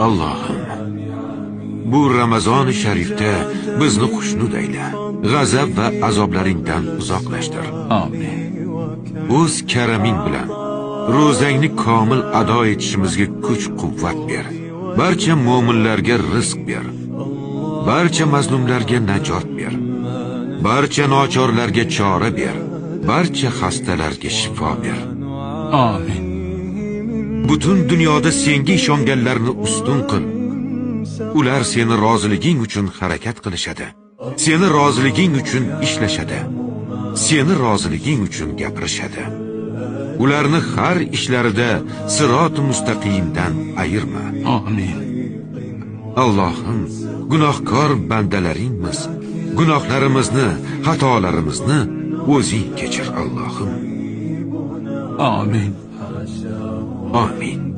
Allohim, bu Ramazon-i sharifda bizni xushnud ayla, g'azab va azoblaringdan uzoqlashtir. Amin. O'z karaming bilan ro'zangni komil ado etishimizga kuch-quvvat ber. Barcha mu'minlarga rizq ber. Barcha mazlumlarga najot ber. Barcha nochorlarga chora ber. Barcha xastalarga shifo ber. Amin. Butun dunyoda senga ishonganlarni ustun qil. Ular seni roziliging uchun harakat qilishadi. Seni roziliging uchun ishlashadi. Seni roziliging uchun gapirishadi. Ularni har ishlarida sirot mustaqimdan ayirma. Amin. Allohim, gunohkor bandalaringmiz. Gunohlarimizni, xatolarimizni o'zing kechir, Allohim. Amin. Amin.